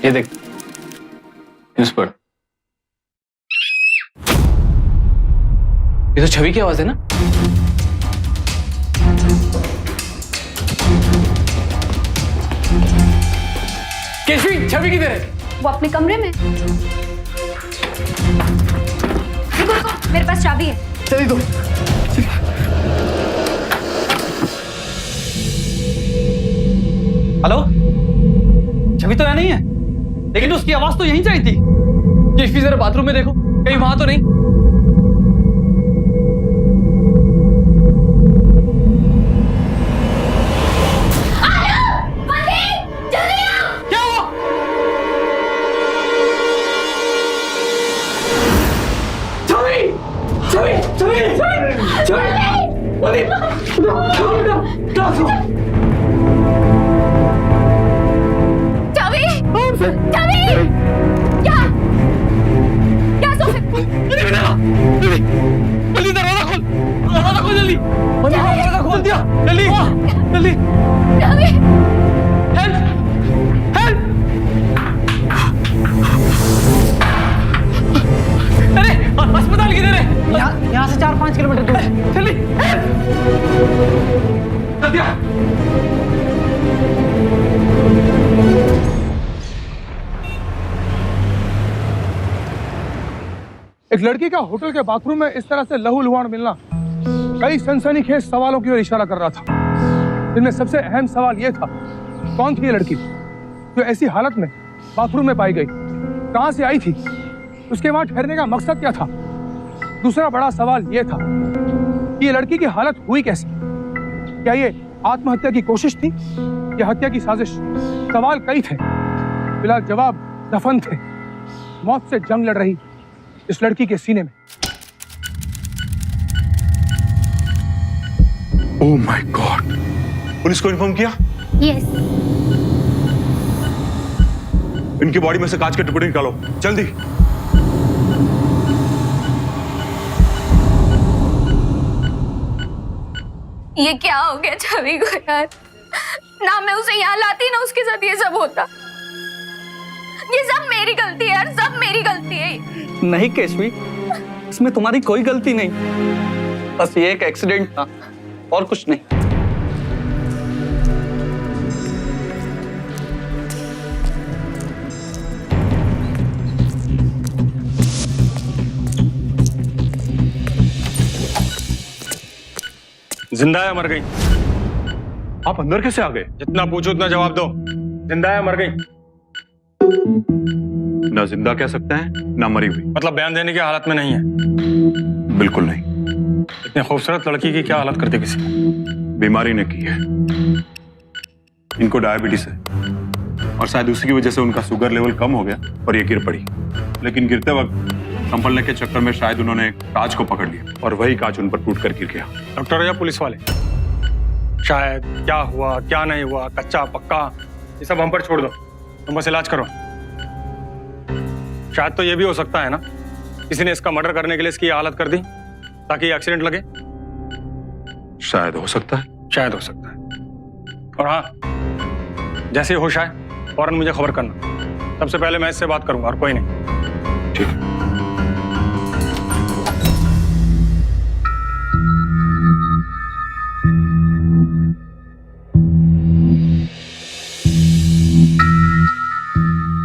ये देख, न्यूज पढ़। ये तो छवि की आवाज है ना? केशवी, छवि किधर है? वो अपने कमरे में। रुको रुको, मेरे पास चाबी है। चलिए दो। हेलो, छवि तो यहाँ नहीं है, लेकिन उसकी आवाज तो यहीं से आई थी। केशवी जरा बाथरूम में देखो, कहीं वहां तो नहीं। क्या हुआ? छवि, छवि, छवि, छवि, छवि, चाबी, चाबी, क्या क्या सोफे? जल्दी दरवाजा खोल, दरवाजा खोल जल्दी। दरवाजा खोल दिया, जल्दी, जल्दी। चाबी, हेल्प, हेल्प। अरे अस्पताल किधर है? यहाँ से 4-5 किलोमीटर दूर है। जल्दी, जल्दी आ। एक लड़की का होटल के बाथरूम में इस तरह से लहूलुहान मिलना कई सनसनीखेज सवालों की ओर इशारा कर रहा था, जिनमें सबसे अहम सवाल यह था, कौन थी ये लड़की जो ऐसी हालत में बाथरूम में पाई गई, कहां से आई थी, उसके वहां ठहरने का मकसद क्या था। दूसरा बड़ा सवाल यह था कि ये लड़की की हालत हुई कैसे, क्या ये आत्महत्या की कोशिश थी या हत्या की साजिश। सवाल कई थे, फिलहाल जवाब दफन थे। मौत से जंग लड़ रही इस लड़की के सीने में। ओह माय गॉड, पुलिस को इन्फॉर्म किया? यस। इनकी बॉडी में से कांच के टुकड़े निकालो जल्दी। ये क्या हो गया छवि को यार? ना मैं उसे यहाँ लाती ना उसके साथ ये सब होता। ये सब मेरी गलती है यार, सब मेरी गलती है। नहीं केशवी, इसमें तुम्हारी कोई गलती नहीं, बस ये एक एक्सीडेंट था और कुछ नहीं। जिंदा है मर गई? आप अंदर कैसे आ गए? जितना पूछो उतना जवाब दो। जिंदा है मर गई? ना जिंदा कह सकते हैं ना मरी हुई। मतलब बयान देने की हालत में नहीं है? बिल्कुल नहीं। इतनी खूबसूरत लड़की की क्या हालत करती किसी? बीमारी ने की है, इनको डायबिटीज है और शायद उसी की वजह से उनका शुगर लेवल कम हो गया और ये गिर पड़ी। लेकिन गिरते वक्त संभलने के चक्कर में शायद उन्होंने कांच को पकड़ लिया और वही कांच उन पर टूट कर गिर गया। डॉक्टर या पुलिस वाले? शायद क्या हुआ क्या नहीं हुआ, कच्चा पक्का, ये सब हम पर छोड़ दो, तुम बस इलाज करो। शायद तो ये भी हो सकता है ना, किसी ने इसका मर्डर करने के लिए इसकी हालत कर दी ताकि एक्सीडेंट लगे। शायद हो सकता है। शायद हो सकता है। और हाँ, जैसे ही होश आए फौरन मुझे खबर करना। सबसे पहले मैं इससे बात करूंगा और कोई नहीं। ठीक है।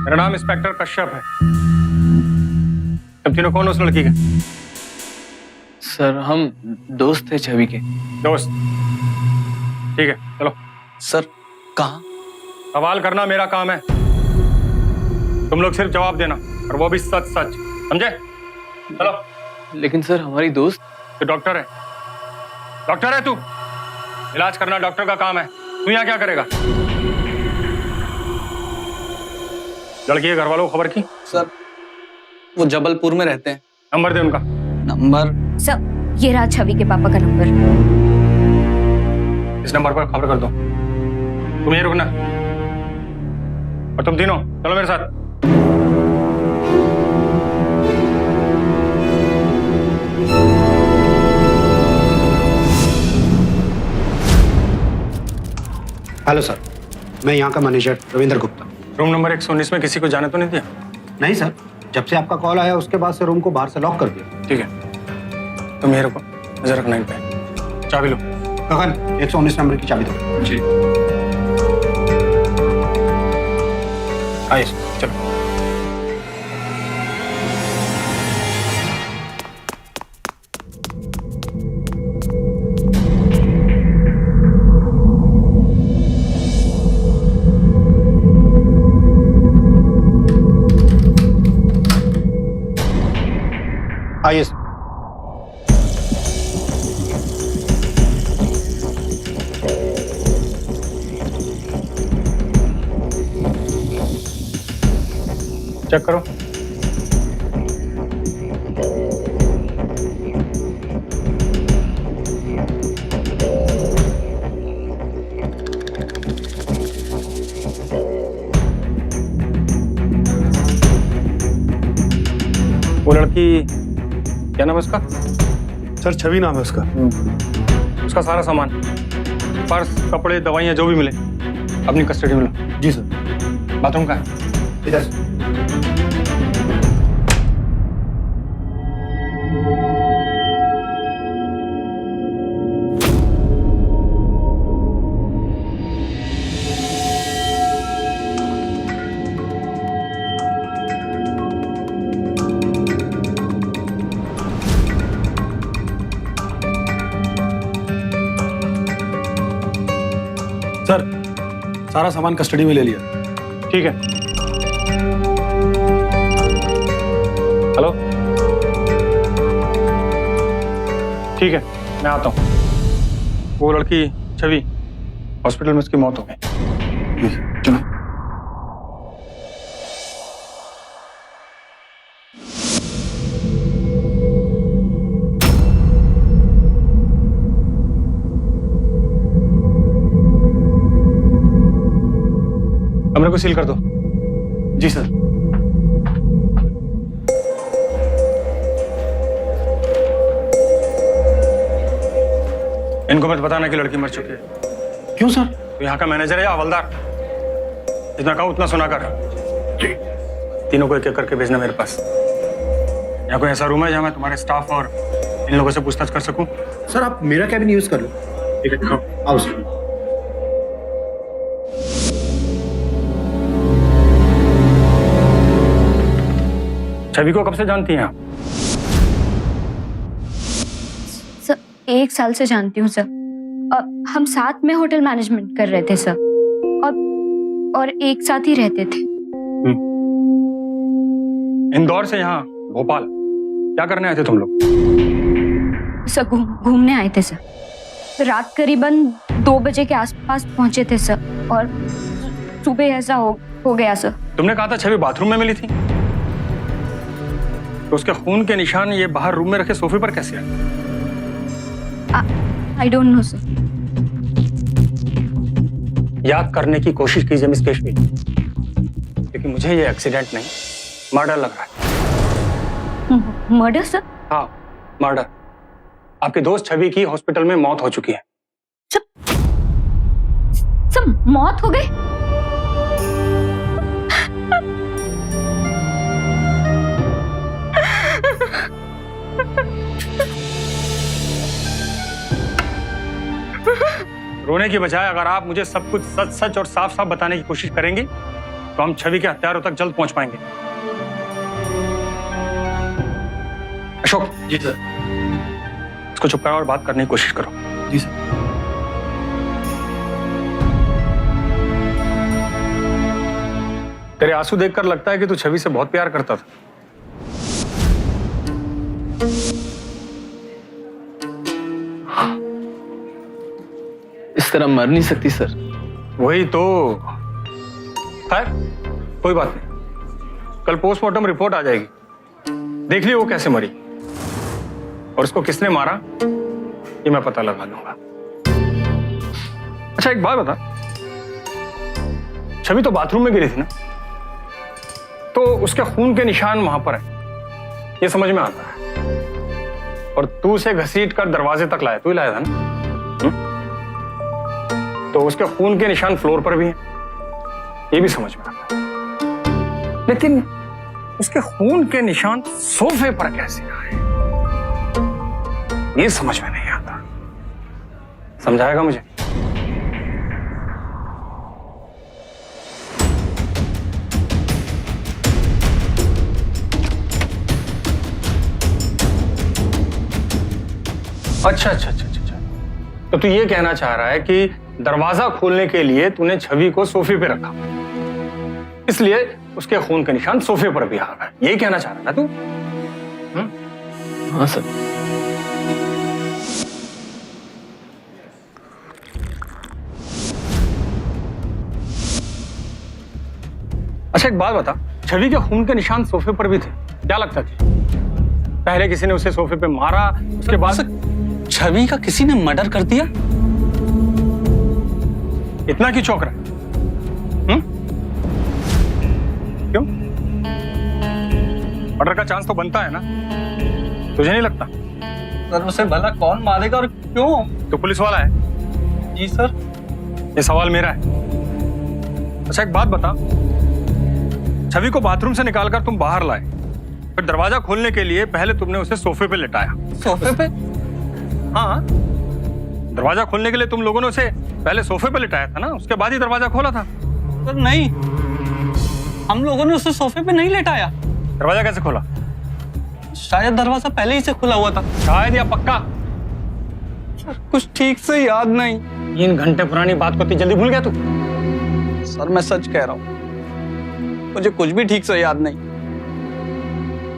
मेरा नाम इंस्पेक्टर कश्यप है। तुम तीनों कौन हो उस लड़की के? सर हम दोस्त थे छवि के। दोस्त? ठीक है, चलो। सर कहाँ? सवाल करना मेरा काम है, तुम लोग सिर्फ जवाब देना, और वो भी सच सच, समझे? चलो। लेकिन सर हमारी दोस्त। तू डॉक्टर है? डॉक्टर है तू? इलाज करना डॉक्टर का काम है, तू यहाँ क्या करेगा? लड़की के घर वालों को खबर की? सर वो जबलपुर में रहते हैं। नंबर दे उनका। नंबर? सब ये रहा छवि के पापा का नंबर। इस नंबर पर खबर कर दो। तुम यहीं रुकना, और तुम तीनों चलो मेरे साथ। हेलो सर, मैं यहाँ का manager Ravindra Gupta. Room number 119 में किसी को जाने तो नहीं दिया? नहीं सर, जब से आपका कॉल आया उसके बाद से रूम को बाहर से लॉक कर दिया। ठीक है, तुम यहीं रुको, नजर रखना इन पे। चाबी लो। गगन, 119 नंबर की चाबी दो। जी। आइए चलो। आइए सर। चेक करो। वो लड़की, क्या नाम है उसका? सर छवि नाम है उसका। उसका सारा सामान, पर्स, कपड़े, दवाइयाँ जो भी मिले अपनी कस्टडी में लो। जी सर। बाथरूम का है? इधर से। सर सारा सामान कस्टडी में ले लिया। ठीक है। हेलो, ठीक है, मैं आता हूँ। वो लड़की छवि, हॉस्पिटल में उसकी मौत हो गई। चलो। कमरे को सील कर दो। जी सर। इनको मत बताना कि लड़की मर चुकी है। क्यों सर? तो यहाँ का मैनेजर है या हवलदार? जितना कहा उतना सुना कर। जी। तीनों को एक एक करके भेजना मेरे पास। यहाँ कोई ऐसा रूम है जहाँ मैं तुम्हारे स्टाफ और इन लोगों से पूछताछ कर सकूं? सर आप मेरा कैबिन यूज कर लो। ठीक है, आओ सर। छवि को कब से जानती हैं आप? सर 1 साल से जानती हूँ सर। हम साथ में होटल मैनेजमेंट कर रहे थे सर, और एक साथ ही रहते थे। इंदौर से यहाँ भोपाल क्या करने आए थे तुम लोग? सर घूमने आए थे सर। रात करीबन 2 बजे के आसपास पहुंचे थे सर, और सुबह ऐसा हो गया सर। तुमने कहा था छवि बाथरूम में मिली थी, तो उसके खून के निशान ये बाहर रूम में रखे सोफे पर कैसे आए? I don't know sir. याद करने की कोशिश कीजिए मिस केशवी, क्योंकि मुझे ये एक्सीडेंट नहीं मर्डर लग रहा है। Murder sir? हाँ, मर्डर। आपके दोस्त छवि की हॉस्पिटल में मौत हो चुकी है। सर मौत हो गई? रोने की बजाय अगर आप मुझे सब कुछ सच सच और साफ साफ बताने की कोशिश करेंगे तो हम छवि के हत्यारों तक जल्द पहुंच पाएंगे। अशोक। जी सर। इसको चुप करो और बात करने की कोशिश करो। जी सर। तेरे आंसू देखकर लगता है कि तू छवि से बहुत प्यार करता था। इस तरह मर नहीं सकती सर। वही तो। खैर कोई बात नहीं, कल पोस्टमार्टम रिपोर्ट आ जाएगी, देख लियो वो कैसे मरी और उसको किसने मारा ये मैं पता लगा लूंगा। अच्छा एक बात बता, छवि तो बाथरूम में गिरी थी ना, तो उसके खून के निशान वहां पर है, ये समझ में आता है, और तू उसे घसीट कर दरवाजे तक लाया, तू ही लाया था ना? तो उसके खून के निशान फ्लोर पर भी हैं, ये भी समझ में आता है। लेकिन उसके खून के निशान सोफे पर कैसे आए, ये समझ में नहीं आता। समझाएगा मुझे? अच्छा अच्छा अच्छा अच्छा। तो तू ये कहना चाह रहा है कि दरवाजा खोलने के लिए तूने छवि को सोफे पे रखा, इसलिए उसके खून के निशान सोफे पर भी आ गए, यही कहना चाह रहा है ना तू? हाँ सर। अच्छा एक बात बता, छवि के खून के निशान सोफे पर भी थे, क्या लगता है? पहले किसी ने उसे सोफे पे मारा, उसके बाद छवि का किसी ने मर्डर कर दिया? इतना क्यों चौंक रहा है? क्यों? मर्डर का चांस तो बनता है ना, तुझे नहीं लगता? सर उसे भला कौन मारेगा और क्यों? तो पुलिस वाला है। जी सर। ये सवाल मेरा है। अच्छा एक बात बता, छवि को बाथरूम से निकालकर तुम बाहर लाए, फिर दरवाजा खोलने के लिए पहले तुमने उसे सोफे पे लिटाया। सोफे पे? हाँ, दरवाजा खोलने के लिए तुम लोगों ने उसे पहले सोफे पे लिटाया था ना, उसके बाद ही दरवाजा खोला था। सर नहीं, हम लोगों ने उसे सोफे पे नहीं लेटाया। दरवाजा कैसे खोला? शायद दरवाजा पहले ही से खुला हुआ था। शायद या पक्का? सर कुछ ठीक से याद नहीं। 3 घंटे पुरानी बात को इतनी जल्दी भूल गया तू? सर मैं सच कह रहा हूँ, मुझे कुछ भी ठीक से याद नहीं।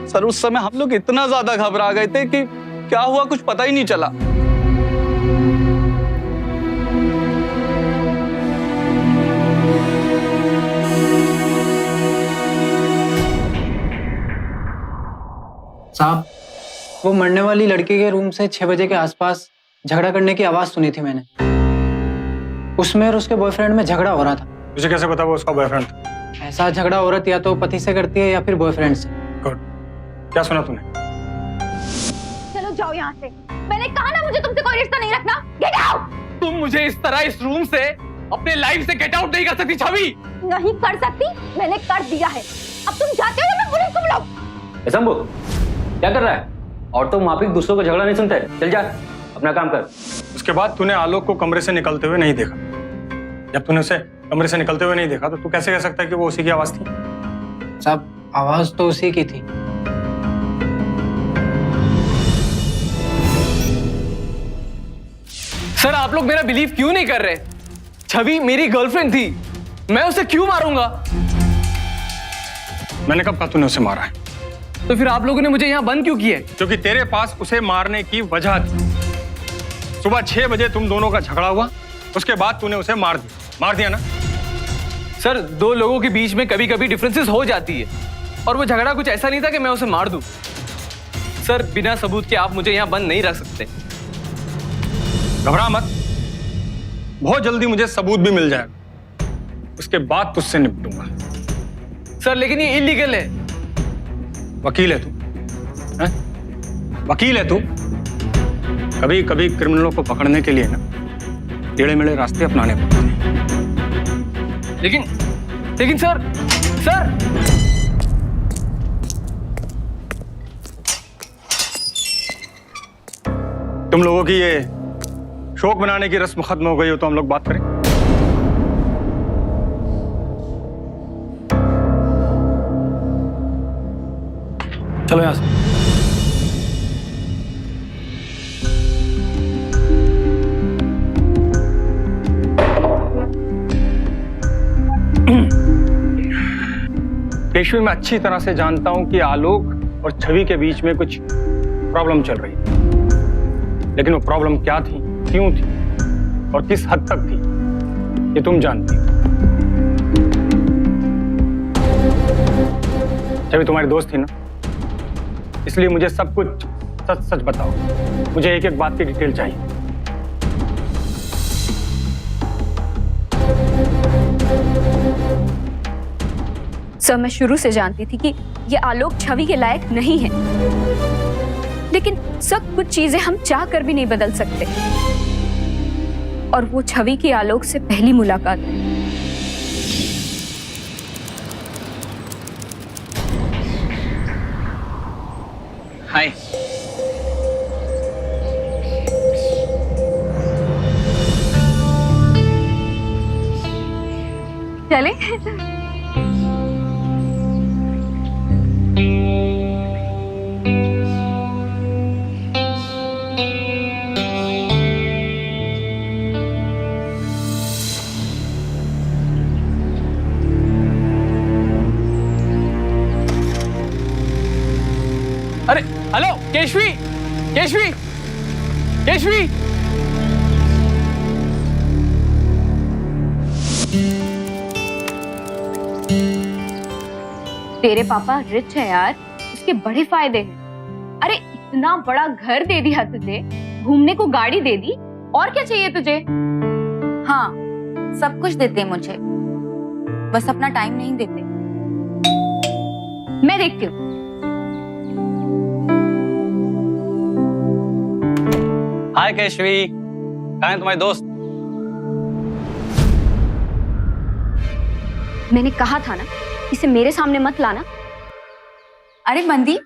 सर उस समय हम लोग इतना ज्यादा घबरा गए थे कि क्या हुआ कुछ पता ही नहीं चला। साहब, वो मरने वाली लड़की के रूम से 6 बजे के आसपास झगड़ा करने की आवाज सुनी थी मैंने। उसमें और उसके बॉयफ्रेंड में झगड़ा हो रहा था। तुझे कैसे पता वो उसका बॉयफ्रेंड था? ऐसा झगड़ा औरत या तो पति से करती है या फिर बॉयफ्रेंड से। गुड। क्या सुना तूने? चलो जाओ यहाँ से, मैंने कहा ना मुझे तुमसे कोई रिश्ता नहीं रखना। Get out. तुम मुझे इस तरह इस रूम से अपने लाइफ से गेट आउट नहीं कर सकती छवि। नहीं कर सकती, मैंने कर दिया है। अब तुम जाते हो या मैं पुलिस को बुलाऊं? शंभू क्या कर रहा है? और तो माफिक दूसरों का झगड़ा नहीं सुनते, चल जा अपना काम कर। उसके बाद तूने आलोक को कमरे से निकलते हुए नहीं देखा। जब तूने उसे कमरे से निकलते हुए नहीं देखा तो तू कैसे कह सकता है कि वो उसी की आवाज थी? साहब आवाज तो उसी की थी। सर आप लोग मेरा बिलीव क्यों नहीं कर रहे? छवि मेरी गर्लफ्रेंड थी, मैं उसे क्यों मारूंगा? मैंने कब कहा तूने उसे मारा है? तो फिर आप लोगों ने मुझे यहाँ बंद क्यों किया? क्योंकि तेरे पास उसे मारने की वजह थी। सुबह 6 बजे तुम दोनों का झगड़ा हुआ, उसके बाद तूने उसे मार दिया ना? सर 2 लोगों के बीच में कभी कभी डिफरेंसेस हो जाती है, और वो झगड़ा कुछ ऐसा नहीं था कि मैं उसे मार दूं। सर बिना सबूत के आप मुझे यहाँ बंद नहीं रख सकते। घबरा मत, बहुत जल्दी मुझे सबूत भी मिल जाएगा, उसके बाद तुझसे निपटूंगा। सर लेकिन ये इलीगल है। वकील है तू, हैं? वकील है तू। कभी कभी क्रिमिनलों को पकड़ने के लिए ना टेढ़े मेढ़े रास्ते अपनाने पड़ते हैं। लेकिन सर तुम लोगों की ये शौक बनाने की रस्म खत्म हो गई हो तो हम लोग बात करें। चलो यहां से। पेशवी मैं अच्छी तरह से जानता हूं कि आलोक और छवि के बीच में कुछ प्रॉब्लम चल रही थी, लेकिन वो प्रॉब्लम क्या थी, क्यों थी और किस हद तक थी, ये तुम जानती हो। छवि तुम्हारी दोस्त थी ना, इसलिए मुझे सब कुछ सच सच बताओ। मुझे एक एक बात की डिटेल चाहिए। सर मैं शुरू से जानती थी कि ये आलोक छवि के लायक नहीं है, लेकिन सब कुछ चीजें हम चाह कर भी नहीं बदल सकते, और वो छवि की आलोक से पहली मुलाकात है। हाय। चले। अरे हेलो केशवी, केशवी, केशवी। तेरे पापा रिच है यार, उसके बड़े फायदे हैं। अरे इतना बड़ा घर दे दिया तुझे, घूमने को गाड़ी दे दी, और क्या चाहिए तुझे? हाँ, सब कुछ देते हैं मुझे, बस अपना टाइम नहीं देते। मैं देखती हूँ। हाय केशवी, कहाँ है तुम्हारे दोस्त? मैंने कहा था ना, इसे मेरे सामने मत लाना। अरे मंदी,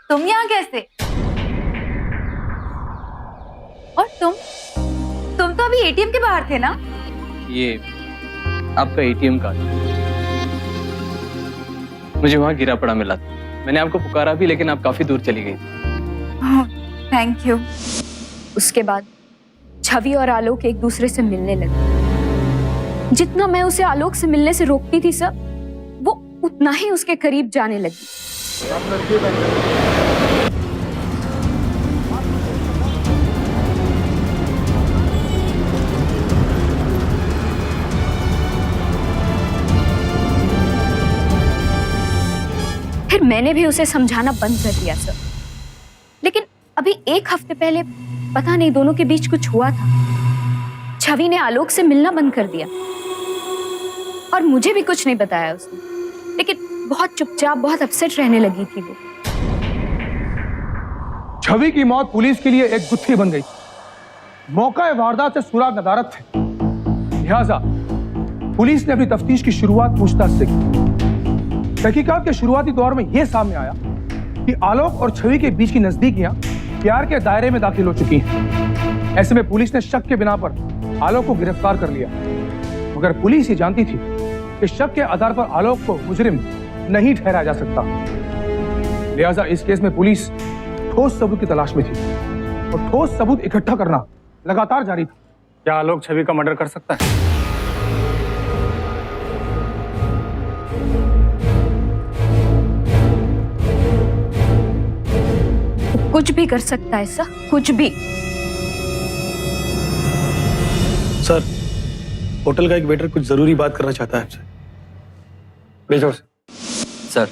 तुम यहाँ कैसे? और तुम तो अभी एटीएम के बाहर थे ना? ये आपका एटीएम कार्ड मुझे वहां गिरा पड़ा मिला था। मैंने आपको पुकारा भी, लेकिन आप काफी दूर चली गई। Thank you. उसके बाद छवि और आलोक एक दूसरे से मिलने लगे। जितना मैं उसे आलोक से मिलने से रोकती थी सब, वो उतना ही उसके करीब जाने लगी। फिर मैंने भी उसे समझाना बंद कर दिया सर। लेकिन अभी एक हफ्ते पहले पता नहीं दोनों के बीच कुछ हुआ था। छवि ने आलोक से मिलना बंद कर दिया और मुझे भी कुछ नहीं बताया उसने, लेकिन बहुत चुपचाप, बहुत अपसेट रहने लगी थी वो। छवि की मौत पुलिस के लिए एक गुत्थी बन गई। मौका वारदात से सुराग नदारद थे, लिहाजा पुलिस ने अपनी तफ्तीश की शुरुआत पूछताछ से की। तहकीकात के शुरुआती दौर में यह सामने आया कि आलोक और छवि के बीच की नजदीकियां प्यार के दायरे में दाखिल हो चुकी हैं। ऐसे में पुलिस ने शक के बिना पर आलोक को गिरफ्तार कर लिया, मगर पुलिस ये जानती थी कि शक के आधार पर आलोक को मुजरिम नहीं ठहराया जा सकता। लिहाजा इस केस में पुलिस ठोस सबूत की तलाश में थी और ठोस सबूत इकट्ठा करना लगातार जारी था। क्या आलोक छवि का मर्डर कर सकता है? कुछ भी कर सकता है सर, कुछ भी। सर, होटल का एक वेटर कुछ जरूरी बात करना चाहता है आपसे। भेजो उसे। सर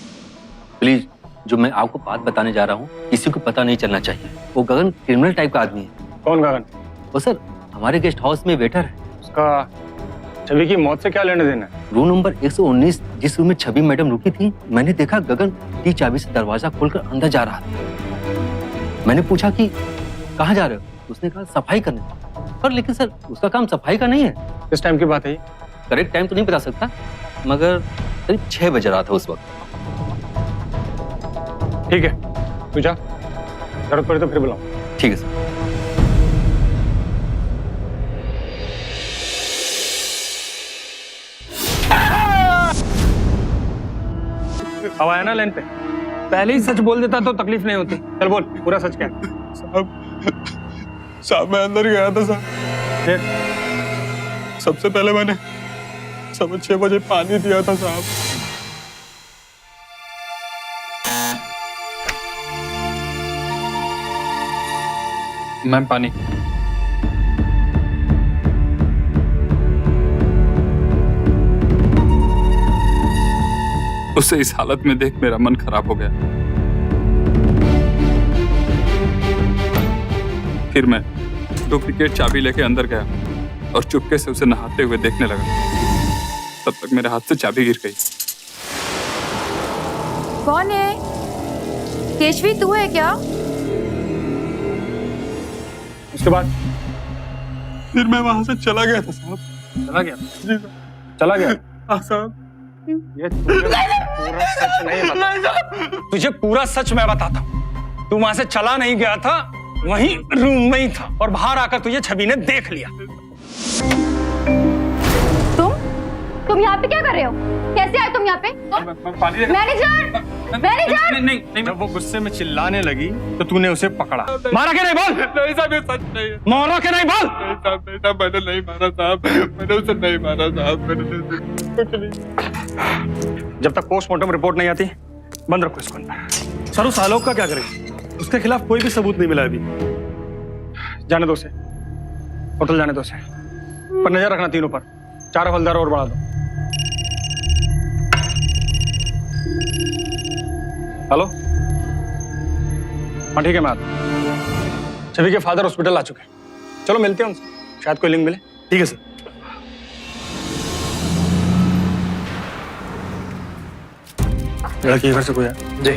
प्लीज, जो मैं आपको बात बताने जा रहा हूँ किसी को पता नहीं चलना चाहिए। वो गगन क्रिमिनल टाइप का आदमी है। कौन गगन? वो सर हमारे गेस्ट हाउस में वेटर है। उसका छवि की मौत से क्या लेने देना है? रूम नंबर 119 जिस रूम में छवि मैडम रुकी थी, मैंने देखा गगन की चाबी से दरवाजा खोलकर अंदर जा रहा था। मैंने पूछा कि कहाँ जा रहे हो? उसने कहा सफाई करने। पर लेकिन सर उसका काम सफाई का नहीं है। किस टाइम की बात है ये? करेक्ट टाइम तो नहीं बता सकता, मगर करीब 6 बज रहा था उस वक्त। ठीक है, तू जा, जरूरत पड़े तो फिर बुलाओ। ठीक है सर। अब आया ना लाइन पे? पहले ही सच बोल देता तो तकलीफ नहीं होती। चल बोल, पूरा सच क्या है? साहब मैं अंदर गया था साहब। फिर? सबसे पहले मैंने 6:15 बजे पानी दिया था साहब। मैम पानी। उसे इस हालत में देख मेरा मन खराब हो गया। फिर मैं डुप्लीकेट चाबी लेके अंदर गया और चुपके से उसे नहाते हुए देखने लगा। तब तक मेरे हाथ से चाबी गिर गई। कौन है? केशवी तू है क्या? उसके बाद? फिर मैं वहां से चला गया था साहब। चला गया? जी साहब। चला गया? हाँ साहब। ये पूरा सच नहीं बता। तुझे पूरा सच मैं बताता हूँ। तू वहां से चला नहीं गया था, वहीं रूम में ही था और बाहर आकर तुझे छवि ने देख लिया। तुम यहाँ पे क्या कर रहे हो? कैसे आए तुम यहाँ पे? मैनेजर! मैनेजर! नहीं, जब वो गुस्से में चिल्लाने लगी तो तूने उसे पकड़ा। मारा के नहीं बोल? नहीं साहब, ये सच नहीं है। मारा के नहीं बोल? नहीं साहब, नहीं साहब, मैंने नहीं मारा साहब, मैंने उसे नहीं मारा साहब, मैंने जब तक पोस्टमार्टम रिपोर्ट नहीं आती बंद रखो इसको अंदर। सर उस आलोक का क्या करें? उसके खिलाफ कोई भी सबूत नहीं मिला अभी। जाने दो उसे, होटल जाने दो उसे, पर नजर रखना तीनों पर। 4 हवलदार और बढ़ा दो। हेलो, हाँ ठीक है, मैं आता हूं। छवि के फादर हॉस्पिटल आ चुके हैं, चलो मिलते हैं उनसे, शायद कोई लिंक मिले। ठीक है सर। लड़की के घर से कोई है? जी।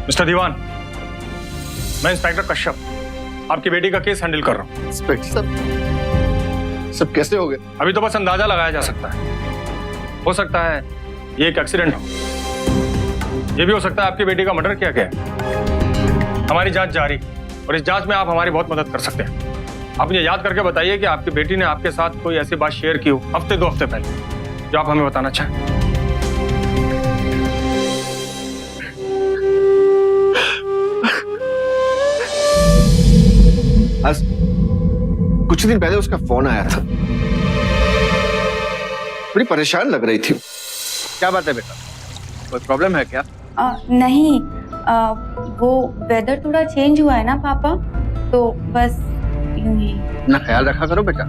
मिस्टर दीवान, मैं इंस्पेक्टर कश्यप आपकी बेटी का केस हैंडल कर रहा हूँ। इंस्पेक्टर साहब, सब कैसे हो गए? अभी तो बस अंदाजा लगाया जा सकता है। हो सकता है ये एक एक्सीडेंट हो, ये भी हो सकता है आपकी बेटी का मर्डर किया गया है। हमारी जांच जारी, और इस जांच में आप हमारी बहुत मदद कर सकते हैं। आप मुझे याद करके बताइए कि आपकी बेटी ने आपके साथ कोई ऐसी बात शेयर की हो हफ्ते 2 हफ्ते पहले, जो आप हमें बताना चाहें। आज कुछ दिन पहले उसका फोन आया था, बड़ी परेशान लग रही थी। क्या बात है बेटा, कोई प्रॉब्लम है क्या? नहीं, वो वेदर थोड़ा चेंज हुआ है ना पापा, तो बस यूं ही। अपना ख्याल रखा करो बेटा।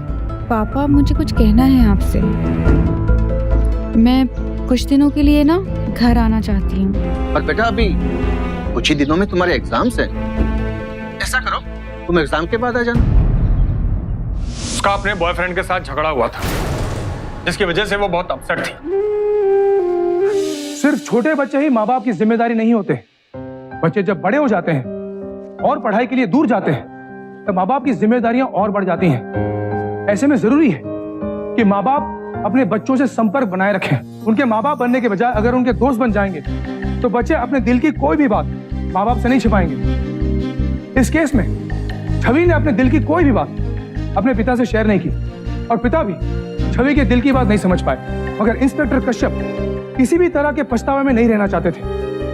पापा, मुझे कुछ कहना है आपसे। मैं कुछ दिनों के लिए ना घर आना चाहती हूँ। और बेटा अभी कुछ ही दिनों में तुम्हारे एग्जाम्स हैं, ऐसा करो तुम एग्जाम के बाद आ जाना। उसका अपने बॉयफ्रेंड के साथ झगड़ा हुआ था, जिसकी वजह से वो बहुत अपसेट थी। सिर्फ छोटे बच्चे ही माँ बाप की जिम्मेदारी नहीं होते। बच्चे जब बड़े हो जाते हैं और पढ़ाई के लिए दूर जाते हैं, तो माँ बाप की जिम्मेदारियां और बढ़ जाती हैं। ऐसे में जरूरी है कि माँ बाप अपने बच्चों से संपर्क बनाए रखें। उनके माँ बाप बनने के बजाय अगर उनके दोस्त बन जाएंगे, तो बच्चे अपने दिल की कोई भी बात माँ बाप से नहीं छिपाएंगे। इस केस में छवि ने अपने दिल की कोई भी बात अपने पिता से शेयर नहीं की, और पिता भी छवि के दिल की बात नहीं समझ पाए। मगर इंस्पेक्टर कश्यप किसी भी तरह के पछतावे में नहीं रहना चाहते थे,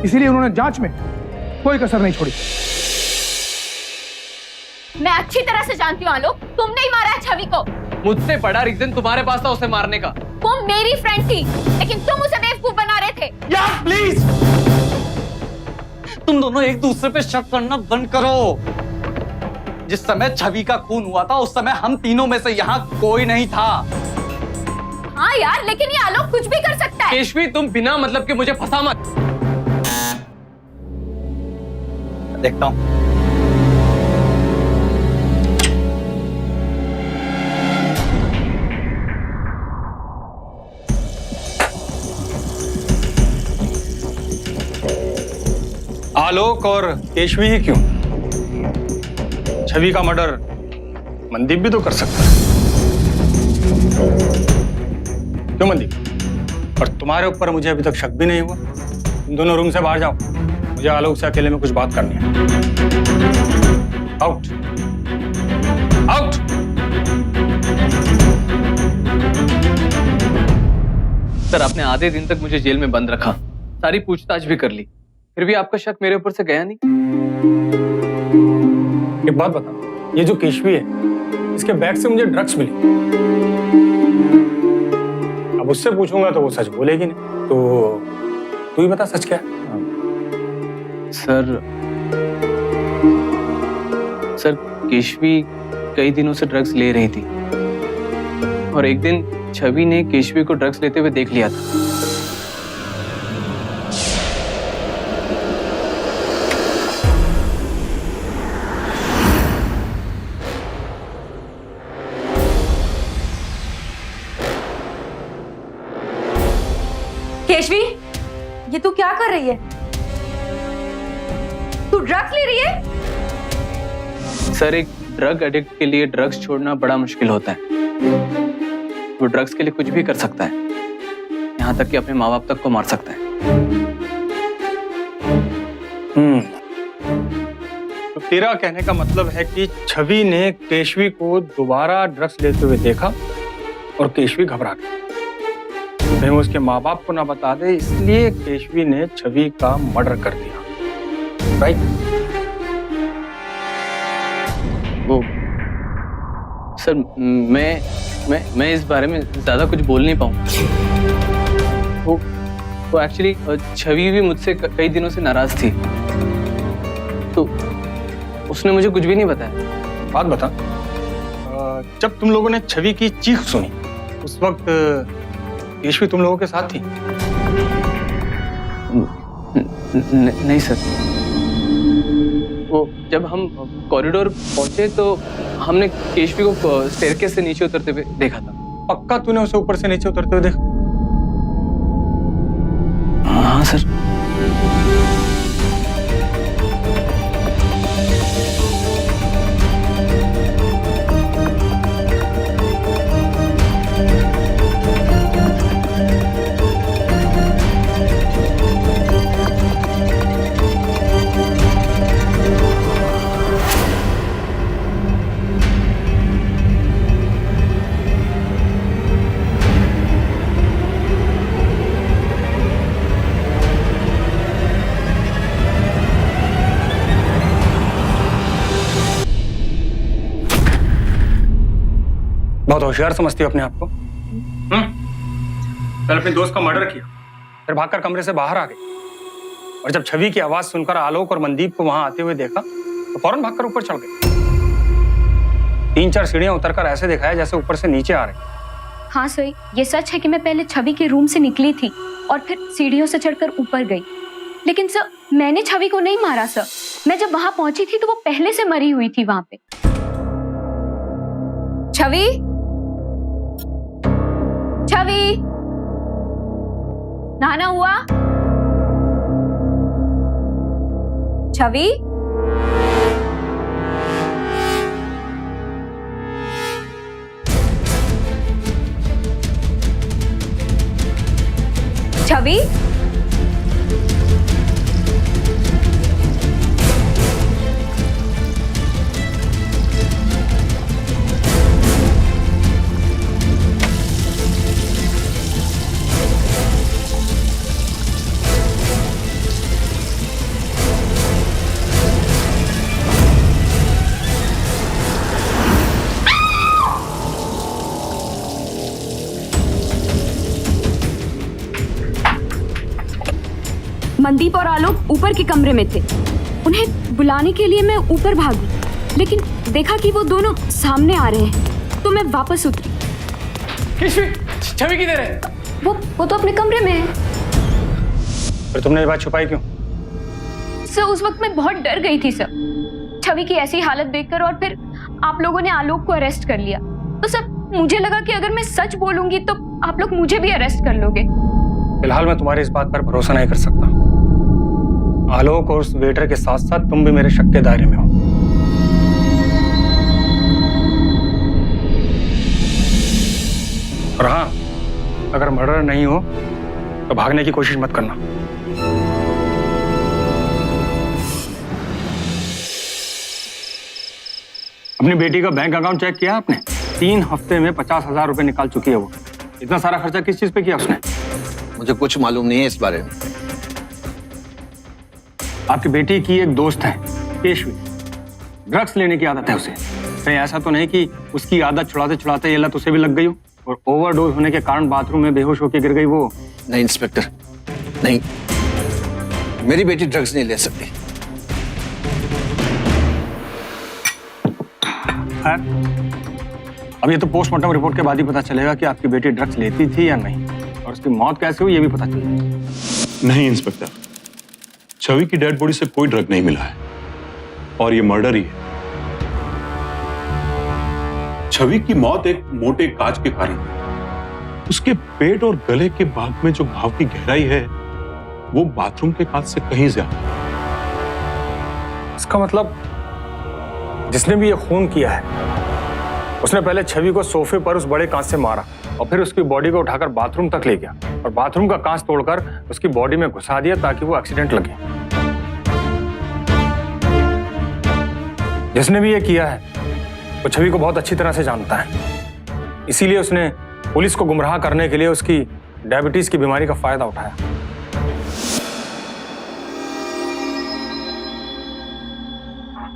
इसीलिए उन्होंने जांच में कोई कसर नहीं छोड़ी। मैं अच्छी तरह से जानती हूँ आलोक, तुमने ही मारा है छवि को। मुझसे बड़ा रीजन तुम्हारे पास था उसे मारने का। वो मेरी फ्रेंड थी, लेकिन तुम उसे बेवकूफ बना रहे थे। यार प्लीज, तुम दोनों एक दूसरे पे शक करना बंद करो। जिस समय छवि का खून हुआ था, उस समय हम तीनों में से यहाँ कोई नहीं था। हाँ यार, लेकिन ये आलोक कुछ भी कर सकता है। केशवी, तुम बिना मतलब के मुझे फंसा मत। देखता हूँ। आलोक और केशवी ही क्यों? छवि का मर्डर मनदीप भी तो कर सकता है। क्यों मनदीप? और तुम्हारे ऊपर मुझे अभी तक शक भी नहीं हुआ। तुम दोनों रूम से बाहर जाओ, मुझे आलोक से अकेले में कुछ बात करनी है। Out, out. सर, आपने आधे दिन तक मुझे जेल में बंद रखा, सारी पूछताछ भी कर ली, फिर भी आपका शक मेरे ऊपर से गया नहीं। एक बात बता, ये जो केशवी है, इसके बैग से मुझे ड्रग्स मिली। अब उससे पूछूंगा तो वो सच बोलेगी नहीं, तो तू ही बता सच क्या है? सर केशवी कई दिनों से ड्रग्स ले रही थी, और एक दिन छवि ने केशवी को ड्रग्स लेते हुए देख लिया था। केशवी, ये तू क्या कर रही है? तू ड्रग्स ले रही है? सर, एक ड्रग एडिक्ट के लिए ड्रग्स छोड़ना बड़ा मुश्किल होता है। वो ड्रग्स के लिए कुछ भी कर सकता है, यहाँ तक कि अपने माँ बाप तक को मार सकता है। तो तेरा कहने का मतलब है कि छवि ने केशवी को दोबारा ड्रग्स लेते हुए देखा और केशवी घबरा गई। कहीं वो उसके माँ बाप को ना बता दे, इसलिए केशवी ने छवि का मर्डर कर दिया, राइट? वो सर, मैं इस बारे में ज्यादा कुछ बोल नहीं पाऊँ। वो एक्चुअली छवि भी मुझसे कई दिनों से नाराज थी, तो उसने मुझे कुछ भी नहीं बताया। बात बता, जब तुम लोगों ने छवि की चीख सुनी उस वक्त केशवी तुम लोगों के साथ थी? नहीं सर, वो जब हम कॉरिडोर पहुंचे तो हमने केशवी को स्टेयरकेस से नीचे उतरते हुए देखा था। पक्का तूने उसे ऊपर से नीचे उतरते हुए देखा? हाँ सर। बहुत होशियार समझती हो अपने आप को। पहले अपने दोस्त का मर्डर किया, फिर भागकर कमरे से बाहर आ गई, और जब छवि की आवाज सुनकर आलोक और मनदीप को वहां आते हुए देखा तो फौरन भागकर ऊपर चढ़ गए। 3-4 सीढ़ियां उतरकर ऐसे दिखाया जैसे ऊपर से नीचे आ रहे। हाँ सही, ये सच है कि मैं पहले छवि के रूम से निकली थी और फिर सीढ़ियों से चढ़कर ऊपर गई, लेकिन सर मैंने छवि को नहीं मारा सर। मैं जब वहां पहुंची थी तो वो पहले से मरी हुई थी वहां पे। छवि, छवि, नहाना हुआ? छवि, छवि, मनदीप और आलोक ऊपर के कमरे में थे। उन्हें बुलाने के लिए मैं ऊपर भागी, लेकिन देखा कि वो दोनों सामने आ रहे हैं, तो मैं वापस उतरी। छवि किधर है? वो तो अपने कमरे में है। फिर तुमने ये बात छुपाई क्यों? सर उस वक्त मैं बहुत डर गई थी सर, छवि की ऐसी हालत देखकर, और फिर आप लोगों ने आलोक को अरेस्ट कर लिया, तो सर मुझे लगा कि अगर मैं सच बोलूंगी तो आप लोग मुझे भी अरेस्ट कर लोगे। फिलहाल मैं तुम्हारी इस बात पर भरोसा नहीं कर सकता। आलोक और उस वेटर के साथ साथ तुम भी मेरे शक के दायरे में हो। और हाँ, अगर मर्डर नहीं हो तो भागने की कोशिश मत करना। अपनी बेटी का बैंक अकाउंट चेक किया आपने? 3 हफ्ते में 50,000 रुपए निकाल चुकी है वो। इतना सारा खर्चा किस चीज पे किया उसने? मुझे कुछ मालूम नहीं है इस बारे में। आपकी बेटी की एक दोस्त है केशवी, ड्रग्स लेने की आदत है उसे। कहीं ऐसा तो नहीं कि उसकी आदत छुड़ाते छुड़ाते ये लत उसे भी लग गई हो और ओवरडोज होने के कारण बाथरूम में बेहोश होकर गिर गई वो? नहीं इंस्पेक्टर, नहीं, मेरी बेटी ड्रग्स नहीं ले सकती। अब ये तो पोस्टमार्टम रिपोर्ट के बाद ही पता चलेगा कि आपकी बेटी ड्रग्स लेती थी या नहीं, और उसकी मौत कैसे हुई ये भी पता चलेगा। नहीं इंस्पेक्टर, छवि की डेड बॉडी से कोई ड्रग नहीं मिला है और ये मर्डर ही है। छवि की मौत एक मोटे कांच के कारण हुई। उसके पेट और गले के भाग में जो घाव की गहराई है वो बाथरूम के कांच से कहीं ज्यादा। इसका मतलब जिसने भी ये खून किया है उसने पहले छवि को सोफे पर उस बड़े कांच से मारा और फिर उसकी बॉडी को उठाकर बाथरूम तक ले गया और बाथरूम का कांच तोड़कर उसकी बॉडी में घुसा दिया ताकि वो एक्सीडेंट लगे। जिसने भी ये किया है वो छवि को बहुत अच्छी तरह से जानता है, इसीलिए उसने पुलिस को गुमराह करने के लिए उसकी डायबिटीज की बीमारी का फायदा उठाया।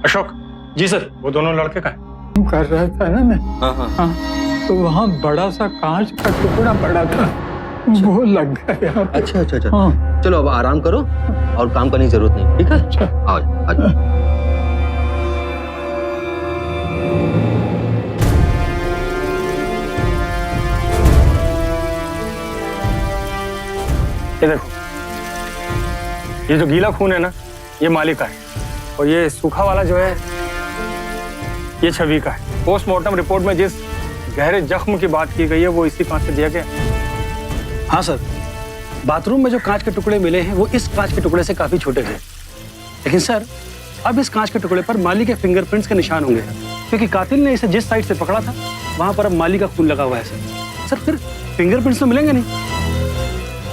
अशोक जी सर। वो दोनों लड़के का है? कर रहा था ना मैं। हाँ, तो वहाँ बड़ा सा कांच का टुकड़ा पड़ा था, वो लग गया यहाँ पे। अच्छा अच्छा अच्छा। हाँ। चलो अब आराम करो और काम करने की जरूरत नहीं, ठीक है? अच्छा। आओ आ जाओ। ये देखो, ये जो गीला खून है ना, ये मालिक का है, और ये सूखा वाला जो है ये छवि का है। पोस्टमार्टम रिपोर्ट में जिस गहरे जख्म की बात की गई है वो इसी कांच से दिया गया। हाँ सर, बाथरूम में जो कांच के टुकड़े मिले हैं वो इस कांच के टुकड़े से काफी छोटे थे, लेकिन सर अब इस कांच के टुकड़े पर माली के फिंगरप्रिंट्स के निशान होंगे, क्योंकि कातिल ने इसे जिस साइड से पकड़ा था वहां पर अब माली का खून लगा हुआ है सर। सर फिर फिंगरप्रिंट्स तो मिलेंगे नहीं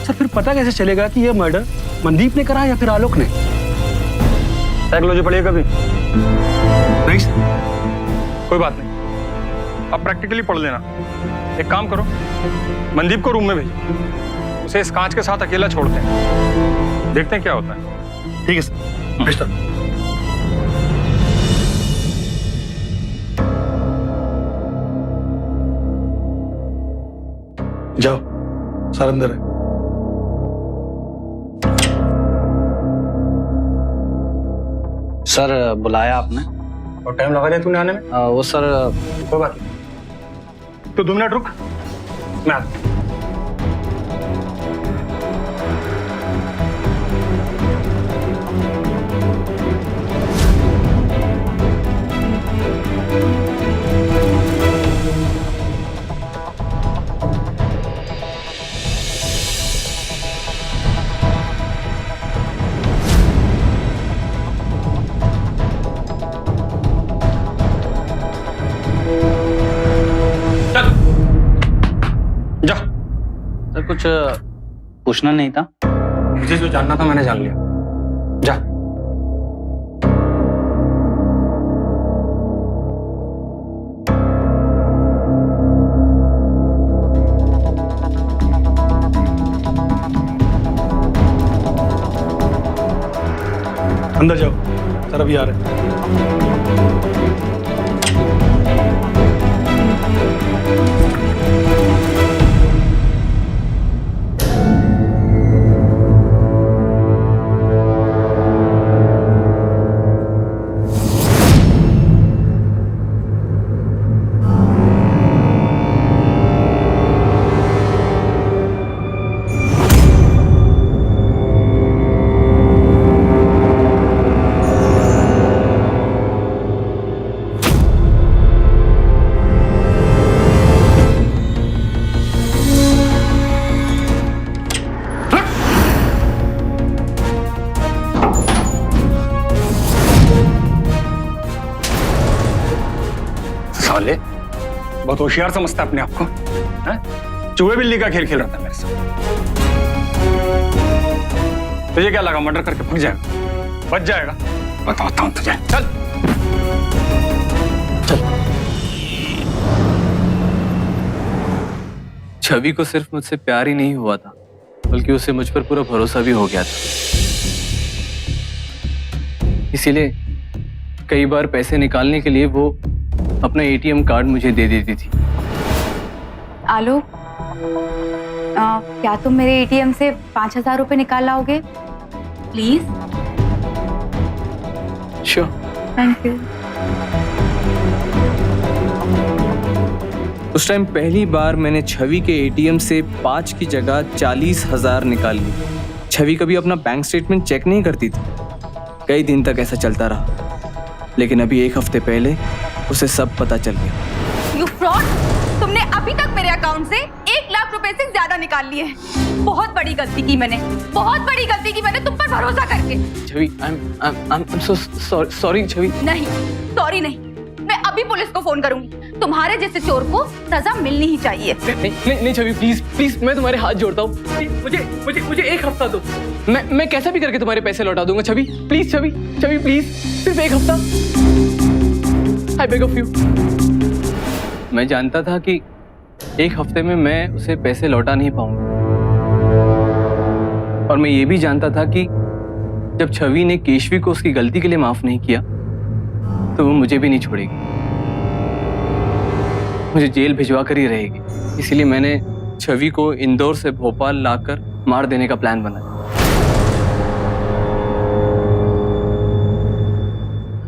सर, फिर पता कैसे चलेगा कि यह मर्डर मनदीप ने करा या फिर आलोक ने? साइकोलॉजी पढ़िए कभी? नहीं सर। कोई बात नहीं, अब प्रैक्टिकली पढ़ लेना। एक काम करो, मनदीप को रूम में भेजो, उसे इस कांच के साथ अकेला छोड़ते हैं, देखते हैं क्या होता है। ठीक है सर। भेजता हूं। जाओ, सर अंदर है। सर बुलाया आपने? और टाइम लगा दिया तूने आने में? वो सर कोई बात नहीं, तो 2 मिनट रुक, मैं आता हूं। जा। सर कुछ पूछना नहीं था? मुझे जो जानना था मैंने जान लिया, जा। अंदर जाओ, सर अभी आ रहे हैं। साले, बहुत होशियार समझता है अपने आप को, हैं? चूहे बिल्ली का खेल खेल रहा था मेरे साथ। तुझे क्या लगा मर्डर करके भाग जाएगा, बच जाएगा? बताता हूं तुझे, चल। छवि को सिर्फ मुझसे प्यार ही नहीं हुआ था, बल्कि उसे मुझ पर पूरा भरोसा भी हो गया था। इसीलिए कई बार पैसे निकालने के लिए वो अपना एटीएम कार्ड मुझे दे देती थी। आलोक, क्या तुम मेरे एटीएम से 5,000 रुपए निकाल लाओगे प्लीज? श्योर। Thank you. उस टाइम पहली बार मैंने छवि के एटीएम से 5 की जगह 40,000 निकाल ली। छवि कभी अपना बैंक स्टेटमेंट चेक नहीं करती थी। कई दिन तक ऐसा चलता रहा, लेकिन अभी 1 हफ्ते पहले उसे सब पता चल गया। You fraud! तुमने अभी तक मेरे अकाउंट से 1 लाख रुपए से ज्यादा निकाल लिए हैं। बहुत बड़ी गलती की मैंने, बहुत बड़ी गलती की मैंने तुम पर भरोसा करके। छवि, I'm so sorry छवि। नहीं, सॉरी नहीं, मैं अभी पुलिस को फोन करूंगी। तुम्हारे जैसे चोर को सजा मिलनी ही चाहिए। नहीं छवि, प्लीज प्लीज, मैं तुम्हारे हाथ जोड़ता हूँ। मुझे 1 हफ्ता दो। मैं कैसा भी करके तुम्हारे पैसे लौटा दूंगा छवि। प्लीज छवि, प्लीज, सिर्फ 1 हफ्ता। I beg of you. मैं जानता था कि एक हफ्ते में मैं उसे पैसे लौटा नहीं पाऊंगा, और मैं ये भी जानता था कि जब छवि ने केशवी को उसकी गलती के लिए माफ नहीं किया तो वो मुझे भी नहीं छोड़ेगी, मुझे जेल भिजवा कर ही रहेगी। इसीलिए मैंने छवि को इंदौर से भोपाल लाकर मार देने का प्लान बनाया।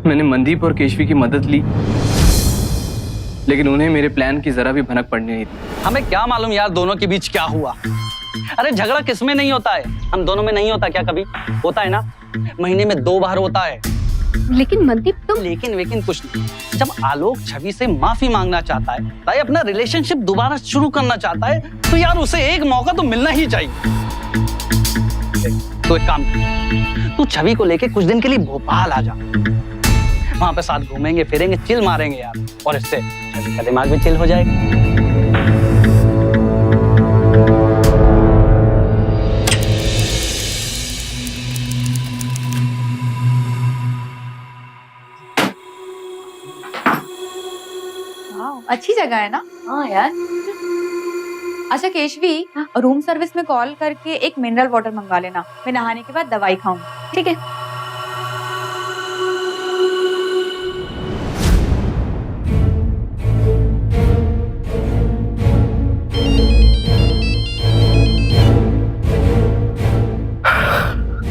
मैंने मनदीप और केशवी की मदद ली, लेकिन उन्हें मेरे प्लान की जरा भी भनक पड़ने नहीं दी। हमें क्या मालूम यार दोनों के बीच क्या हुआ। अरे झगड़ा किसमें नहीं होता है, हम दोनों में नहीं होता क्या? कभी होता है ना, महीने में 2 बार होता है। लेकिन मनदीप तुम लेकिन कुछ नहीं। जब आलोक छवि से माफी मांगना चाहता है, ताकि अपना रिलेशनशिप दोबारा शुरू करना चाहता है, तो यार उसे एक मौका तो मिलना ही चाहिए। तो एक काम कर, तू छवि को लेके कुछ दिन के लिए भोपाल आ जा, वहां पे साथ घूमेंगे फिरेंगे, चिल मारेंगे यार, और इससे छवि का दिमाग भी चिल हो जाएगा। अच्छी जगह है ना? हाँ यार। अच्छा केशवी, रूम सर्विस में कॉल करके एक मिनरल वाटर मंगवा लेना, मैं नहाने के बाद दवाई खाऊंगी। ठीक है।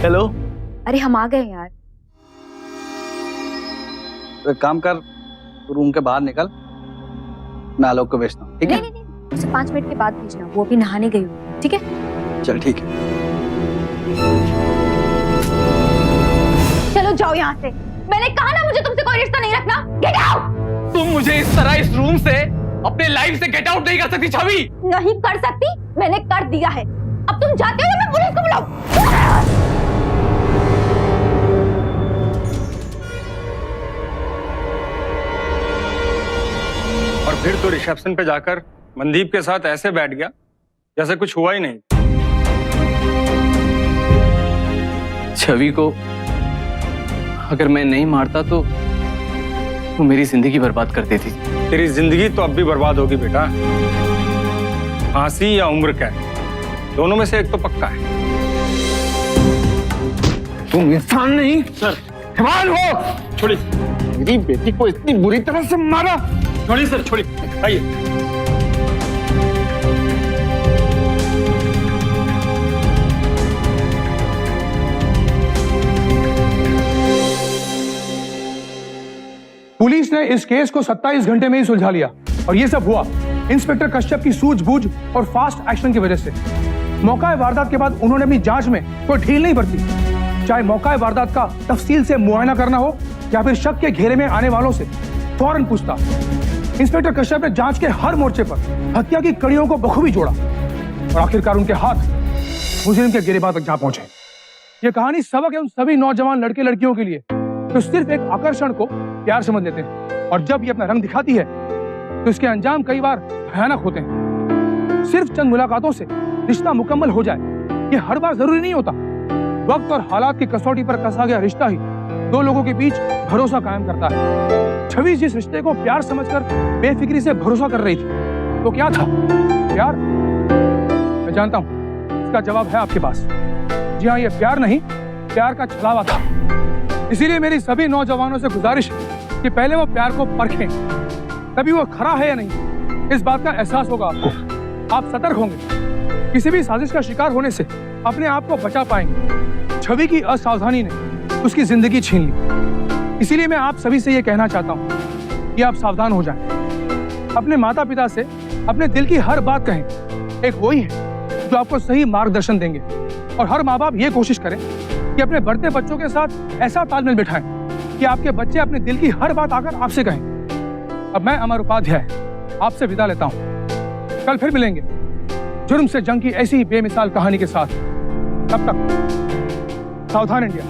हेलो। अरे हम आ गए यार। तो एक काम कर, रूम के बाहर निकल, मैं आलोक को भेजता हूँ, ठीक है? नहीं, उसे 5 मिनट के बाद भेजना, वो अभी नहाने गई हुई। ठीक है? चल ठीक है। चलो जाओ यहाँ से, मैंने कहा ना मुझे तुमसे कोई रिश्ता नहीं रखना। Get out. तुम मुझे इस तरह इस रूम से, अपने लाइफ से गेट आउट नहीं कर सकती छवि। नहीं कर सकती, मैंने कर दिया है। अब तुम जाते हो या मैं पुलिस को बुलाऊं? और फिर तो रिसेप्शन पे जाकर मनदीप के साथ ऐसे बैठ गया जैसे कुछ हुआ ही नहीं। छवि को अगर मैं नहीं मारता तो वो मेरी जिंदगी बर्बाद कर देती। तेरी जिंदगी तो अब भी बर्बाद होगी बेटा, फांसी या उम्र कैद, दोनों में से एक तो पक्का है। तुम इंसान नहीं सर, हैवान हो। छोड़िए मेरी बेटी को इतनी बुरी तरह से मारा। छोड़िए सर, छोड़िए, आइए। पुलिस ने इस केस को 27 घंटे में ही सुलझा लिया, और ये सब हुआ इंस्पेक्टर कश्यप की सूझबूझ और फास्ट एक्शन की वजह से। मौका वारदात के बाद उन्होंने अपनी जांच में कोई ढील नहीं बरती, चाहे मौका वारदात का तफसील से मुआयना करना हो या फिर शक के घेरे में आने वालों से फौरन पूछता। इंस्पेक्टर कश्यप ने जांच के हर मोर्चे पर हत्या की कड़ियों को बखूबी जोड़ा, और आखिरकार उनके हाथ मुजरिम के गिरेबान तक जा पहुंचे। ये कहानी सबक है उन सभी नौजवान लड़के लड़कियों के लिए जो सिर्फ एक आकर्षण को प्यार समझ लेते हैं, और जब ये अपना रंग दिखाती है तो इसके अंजाम कई बार भयानक होते हैं। सिर्फ चंद मुलाकातों से रिश्ता मुकम्मल हो जाए ये हर बार जरूरी नहीं होता। वक्त और हालात की कसौटी पर कसा गया रिश्ता ही 2 लोगों के बीच भरोसा कायम करता है। छवि जिस रिश्ते को प्यार समझकर बेफिक्री से भरोसा कर रही थी, तो क्या था प्यार? मैं जानता हूं इसका जवाब है आपके पास। जी हाँ, ये प्यार नहीं, प्यार का छलावा था। इसीलिए मेरी सभी नौजवानों से गुजारिश है कि पहले वो प्यार को परखें, तभी वो खरा है या नहीं इस बात का एहसास होगा आपको। आप सतर्क होंगे, किसी भी साजिश का शिकार होने से अपने आप को बचा पाएंगे। छवि की असावधानी ने उसकी जिंदगी छीन ली, इसीलिए मैं आप सभी से ये कहना चाहता हूँ कि आप सावधान हो जाएं। अपने माता पिता से अपने दिल की हर बात कहें। एक वही है जो आपको सही मार्गदर्शन देंगे, और हर माँ बाप ये कोशिश करें कि अपने बढ़ते बच्चों के साथ ऐसा तालमेल बिठाएं कि आपके बच्चे अपने दिल की हर बात आकर आपसे कहें। अब मैं अमर उपाध्याय आपसे विदा लेता हूं। कल फिर मिलेंगे जुर्म से जंग की ऐसी ही बेमिसाल कहानी के साथ। तब तक सावधान इंडिया।